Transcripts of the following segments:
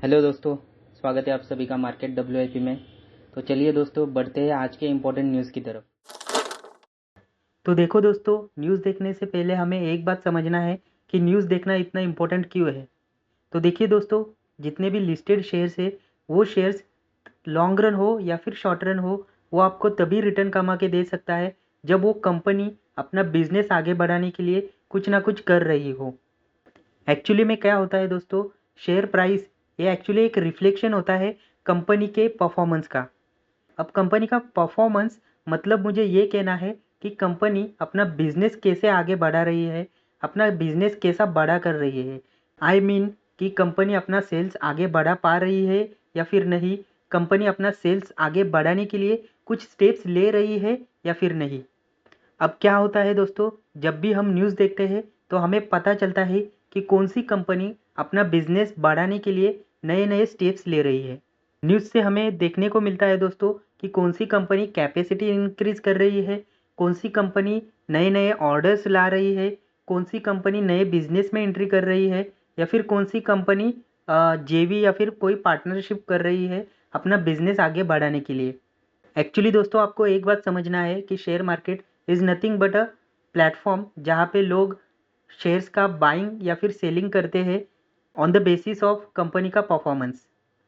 Hello दोस्तों, स्वागत है आप सभी का मार्केट डब्ल्यूआईपी में। तो चलिए दोस्तों, बढ़ते हैं आज के इम्पोर्टेंट न्यूज़ की तरफ। तो देखो दोस्तों, न्यूज़ देखने से पहले हमें एक बात समझना है कि न्यूज़ देखना इतना इम्पोर्टेंट क्यों है। तो देखिए दोस्तों, जितने भी लिस्टेड शेयर्स है वो शेयर्स लॉन्ग रन हो या फिर शॉर्ट रन हो, वो आपको तभी रिटर्न कमा के दे सकता है जब वो कंपनी अपना बिजनेस आगे बढ़ाने के लिए कुछ ना कुछ कर रही हो। एक्चुअली में क्या होता है दोस्तों, शेयर प्राइस ये एक्चुअली एक रिफ्लेक्शन होता है कंपनी के परफॉर्मेंस का। अब कंपनी का परफॉर्मेंस मतलब मुझे ये कहना है कि कंपनी अपना बिजनेस कैसे आगे बढ़ा रही है, अपना बिजनेस कैसा बड़ा कर रही है। आई मीन कि कंपनी अपना सेल्स आगे बढ़ा पा रही है या फिर नहीं, कंपनी अपना सेल्स आगे बढ़ाने के लिए कुछ स्टेप्स ले रही है या फिर नहीं। अब क्या होता है दोस्तों, जब भी हम न्यूज़ देखते हैं तो हमें पता चलता है कि कौन सी कंपनी अपना बिजनेस बढ़ाने के लिए नए नए स्टेप्स ले रही है। न्यूज़ से हमें देखने को मिलता है दोस्तों कि कौन सी कंपनी कैपेसिटी इंक्रीज कर रही है, कौन सी कंपनी नए नए ऑर्डर्स ला रही है, कौन सी कंपनी नए बिजनेस में एंट्री कर रही है, या फिर कौन सी कंपनी जेवी या फिर कोई पार्टनरशिप कर रही है अपना बिजनेस आगे बढ़ाने के लिए। एक्चुअली दोस्तों, आपको एक बात समझना है कि share market is nothing but a platform जहाँ पे लोग शेयर्स का बाइंग या फिर सेलिंग करते हैं on the basis of company का परफॉर्मेंस।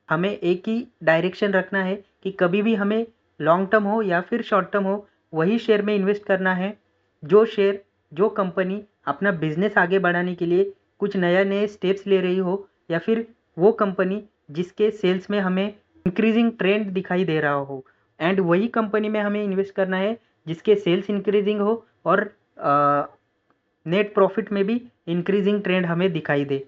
हमें एक ही डायरेक्शन रखना है कि कभी भी हमें लॉन्ग टर्म हो या फिर शॉर्ट टर्म हो, वही शेयर में इन्वेस्ट करना है जो शेयर, जो कंपनी अपना बिजनेस आगे बढ़ाने के लिए कुछ नया नए स्टेप्स ले रही हो, या फिर वो कंपनी जिसके सेल्स में हमें इंक्रीजिंग ट्रेंड दिखाई दे रहा हो। एंड वही कंपनी में हमें इन्वेस्ट करना है जिसके सेल्स इंक्रीजिंग हो और नेट प्रॉफिट में भी इंक्रीजिंग ट्रेंड हमें दिखाई दे।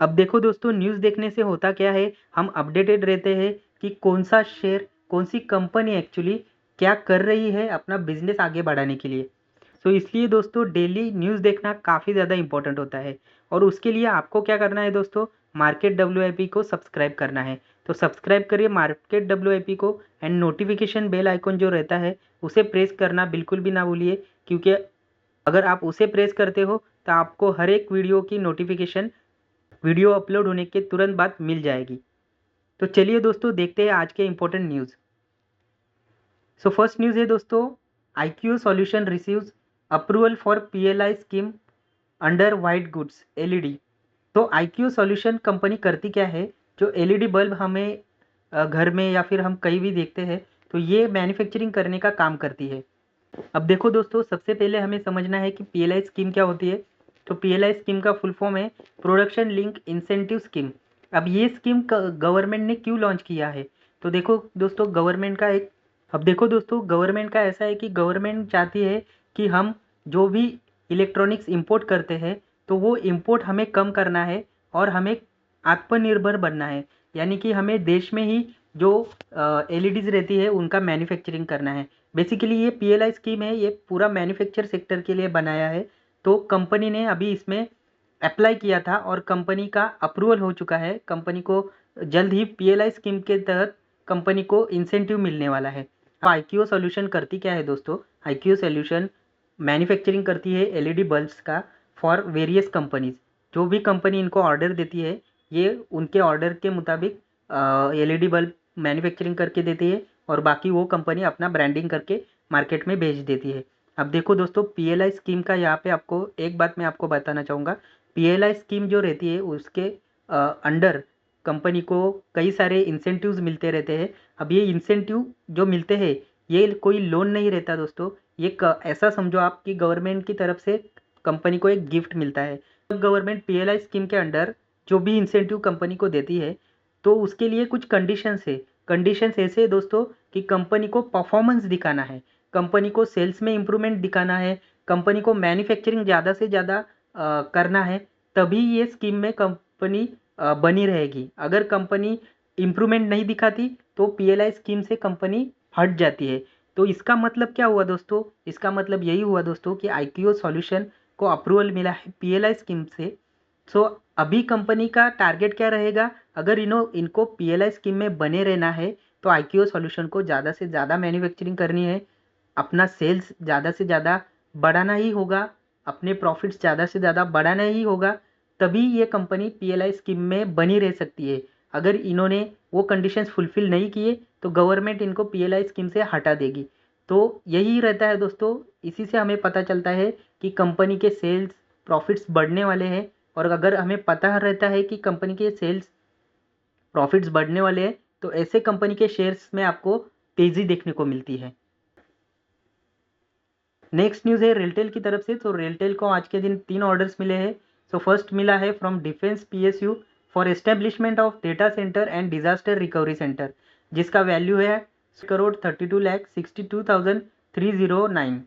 अब देखो दोस्तों, न्यूज़ देखने से होता क्या है, हम अपडेटेड रहते हैं कि कौन सा शेयर, कौन सी कंपनी एक्चुअली क्या कर रही है अपना बिजनेस आगे बढ़ाने के लिए। तो इसलिए दोस्तों, डेली न्यूज़ देखना काफ़ी ज़्यादा इंपॉर्टेंट होता है। और उसके लिए आपको क्या करना है दोस्तों, मार्केट डब्ल्यूआईपी को सब्सक्राइब करना है। तो सब्सक्राइब करिए मार्केट डब्ल्यूआईपी को, एंड नोटिफिकेशन बेल आइकन जो रहता है उसे प्रेस करना बिल्कुल भी ना भूलिए, क्योंकि अगर आप उसे प्रेस करते हो तो आपको हर एक वीडियो की नोटिफिकेशन वीडियो अपलोड होने के तुरंत बाद मिल जाएगी। तो चलिए दोस्तों, देखते हैं आज के important news. So first news है दोस्तों, IQ solution receives approval for PLI scheme under white goods LED। तो IQ सॉल्यूशन कंपनी करती क्या है, जो LED बल्ब हमें घर में या फिर हम कहीं भी देखते हैं, तो ये मैन्युफैक्चरिंग करने का काम करती है। अब देखो दोस्तों, सबसे पहले हमें समझना है कि PLI स्कीम क्या होती है। तो PLI स्कीम का फुल फॉर्म है प्रोडक्शन लिंक इंसेंटिव स्कीम। अब ये स्कीम गवर्नमेंट ने क्यों लॉन्च किया है, तो देखो दोस्तों, गवर्नमेंट का ऐसा है कि गवर्नमेंट चाहती है कि हम जो भी इलेक्ट्रॉनिक्स इंपोर्ट करते हैं तो वो इंपोर्ट हमें कम करना है और हमें आत्मनिर्भर बनना है। यानी कि हमें देश में ही जो LEDs रहती है उनका मैन्युफैक्चरिंग करना है। बेसिकली ये PLI स्कीम है, ये पूरा मैन्युफैक्चर सेक्टर के लिए बनाया है। तो कंपनी ने अभी इसमें अप्लाई किया था और कंपनी का अप्रूवल हो चुका है। कंपनी को जल्द ही PLI स्कीम के तहत कंपनी को इंसेंटिव मिलने वाला है। IQ सॉल्यूशन करती क्या है दोस्तों, IQ सॉल्यूशन मैन्युफैक्चरिंग करती है LED बल्ब्स का फॉर वेरियस कंपनीज। जो भी कंपनी इनको ऑर्डर देती है, ये उनके ऑर्डर के मुताबिक LED बल्ब मैन्युफैक्चरिंग करके देती है और बाकी वो कंपनी अपना ब्रांडिंग करके मार्केट में बेच देती है। अब देखो दोस्तों, PLI स्कीम का यहाँ पे आपको एक बात मैं आपको बताना चाहूँगा। PLI स्कीम जो रहती है उसके अंडर कंपनी को कई सारे इंसेंटिव्स मिलते रहते हैं। अब ये इंसेंटिव जो मिलते हैं, ये कोई लोन नहीं रहता दोस्तों, ये ऐसा समझो आप कि गवर्नमेंट की तरफ से कंपनी को एक गिफ्ट मिलता है। गवर्नमेंट PLI स्कीम के अंडर जो भी इंसेंटिव कंपनी को देती है, तो उसके लिए कुछ कंडीशंस है। कंडीशंस ऐसे है दोस्तों कि कंपनी को परफॉर्मेंस दिखाना है, कंपनी को सेल्स में इम्प्रूवमेंट दिखाना है, कंपनी को मैन्युफैक्चरिंग ज़्यादा से ज़्यादा करना है, तभी ये स्कीम में कंपनी बनी रहेगी। अगर कंपनी इम्प्रूवमेंट नहीं दिखाती तो PLI स्कीम से कंपनी हट जाती है। तो इसका मतलब क्या हुआ दोस्तों, इसका मतलब यही हुआ दोस्तों कि IQ सॉल्यूशन को अप्रूवल मिला है PLI स्कीम से। सो अभी कंपनी का टारगेट क्या रहेगा, अगर इनको PLI स्कीम में बने रहना है तो IQ सॉल्यूशन को ज़्यादा से ज़्यादा मैन्युफैक्चरिंग करनी है, अपना सेल्स ज़्यादा से ज़्यादा बढ़ाना ही होगा, अपने प्रॉफिट्स ज़्यादा से ज़्यादा बढ़ाना ही होगा, तभी ये कंपनी PLI स्कीम में बनी रह सकती है। अगर इन्होंने वो कंडीशंस फुलफ़िल नहीं किए तो गवर्नमेंट इनको पीएलआई स्कीम से हटा देगी। तो यही रहता है दोस्तों, इसी से हमें पता चलता है कि कंपनी के सेल्स प्रॉफिट्स बढ़ने वाले हैं। और अगर हमें पता रहता है कि कंपनी के सेल्स प्रॉफिट्स बढ़ने वाले हैं तो ऐसे कंपनी के शेयर्स में आपको तेज़ी देखने को मिलती है। नेक्स्ट न्यूज़ है रेलटेल की तरफ से। तो रेलटेल को आज के दिन 3 ऑर्डर्स मिले हैं। सो फर्स्ट मिला है from defence PSU for establishment of data centre and disaster recovery centre, जिसका वैल्यू है करोड़ 32,62,309।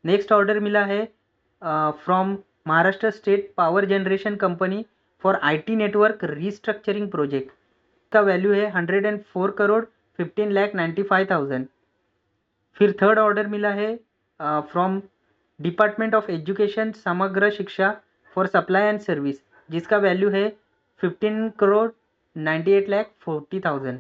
नेक्स्ट ऑर्डर मिला है from Maharashtra state power generation company for IT network restructuring project का वैल्यू है 104 करोड़ 15,95,000। फिर थर्ड ऑर्डर मिला है फ्रॉम डिपार्टमेंट ऑफ एजुकेशन समग्र शिक्षा फॉर सप्लाई एंड सर्विस, जिसका वैल्यू है 15 करोड़ 98,40,000।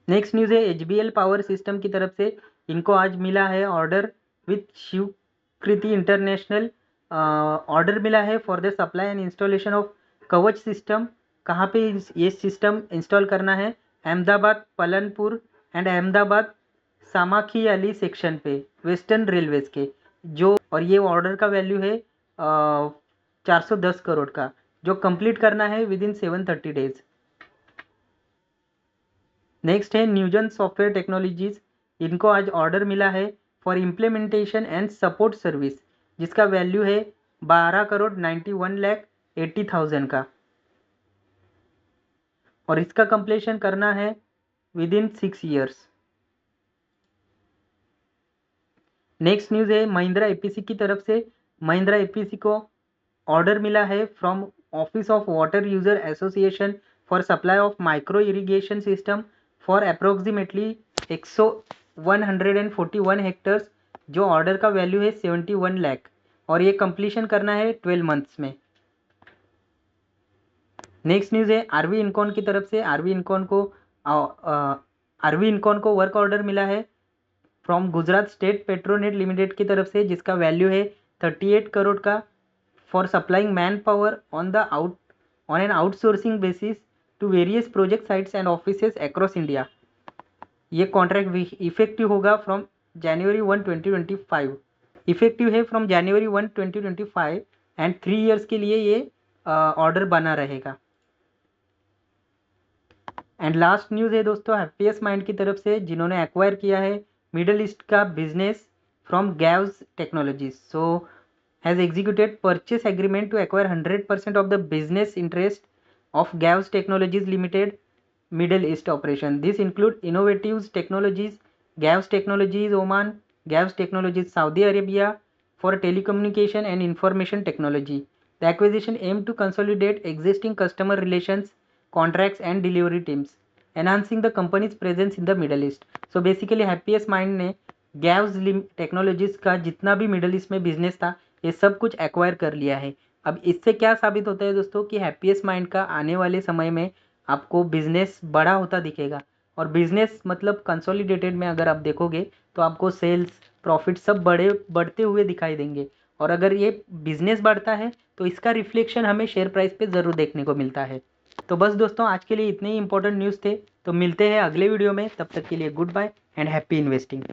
नेक्स्ट न्यूज़ है एचबीएल पावर सिस्टम की तरफ से। इनको आज मिला है order with Shivkriti international. Order मिला है for the supply and installation of कवच सिस्टम। कहाँ पे ये सिस्टम इंस्टॉल करना है? अहमदाबाद पलनपुर एंड अहमदाबाद सामाखी अली सेक्शन पे वेस्टर्न रेलवेज के जो, और ये ऑर्डर का वैल्यू है 410 करोड़ का, जो कंप्लीट करना है विद इन 730 डेज। नेक्स्ट है न्यूजन सॉफ्टवेयर टेक्नोलॉजीज। इनको आज ऑर्डर मिला है for implementation and support service, जिसका वैल्यू है 12 करोड़ 91,80,000 का, और इसका कंप्लीशन करना है with in 6 years. Next news है महिंद्रा एपीसी की तरफ से। महिंद्रा एपीसी को ऑर्डर मिला है from office of water user association for supply of micro irrigation system for approximately 141 hectares, जो ऑर्डर का वैल्यू है 71 लाख, और ये कंप्लीशन करना है 12 मंथ्स में। नेक्स्ट न्यूज़ है आरवी इनकॉन की तरफ से। आरवी इनकॉन को वर्क ऑर्डर मिला है from Gujarat state Petronet limited की तरफ से, जिसका वैल्यू है 38 करोड़ का for supplying man power on an outsourcing basis to various project sites and offices across India. ये कॉन्ट्रैक्ट इफेक्टिव होगा फ्रॉम जनवरी 1, 2025। इफेक्टिव है फ्रॉम जनवरी 1, 2025 एंड 3 ईयर्स के लिए ये ऑर्डर बना रहेगा। एंड लास्ट न्यूज़ है दोस्तों हैप्पीएस्ट माइंड की तरफ से, जिन्होंने एक्वायर किया है मिडल ईस्ट का business from GAVS technologies. So has executed purchase agreement to acquire 100% of the business interest of GAVS technologies limited middle east operation. This include innovatives technologies, GAVS technologies Oman, GAVS technologies Saudi Arabia for telecommunication and information technology. The acquisition aimed to consolidate existing customer relations, contracts and delivery teams, enhancing the company's presence in the Middle East. So basically Happiest Mind ने गैव्स technologies का जितना भी middle east में business था ये सब कुछ acquire कर लिया है। अब इससे क्या साबित होता है दोस्तों कि हैप्पीएस्ट माइंड का आने वाले समय में आपको बिजनेस बड़ा होता दिखेगा। और बिजनेस मतलब कंसोलिडेटेड में अगर आप देखोगे तो आपको सेल्स प्रॉफिट सब बढ़ते हुए दिखाई देंगे। और अगर ये बिजनेस बढ़ता है तो इसका रिफ्लेक्शन हमें शेयर प्राइस पे ज़रूर देखने को मिलता है। तो बस दोस्तों आज के लिए इतने ही इंपॉर्टेंट न्यूज़ थे। तो मिलते हैं अगले वीडियो में, तब तक के लिए good bye and happy investing.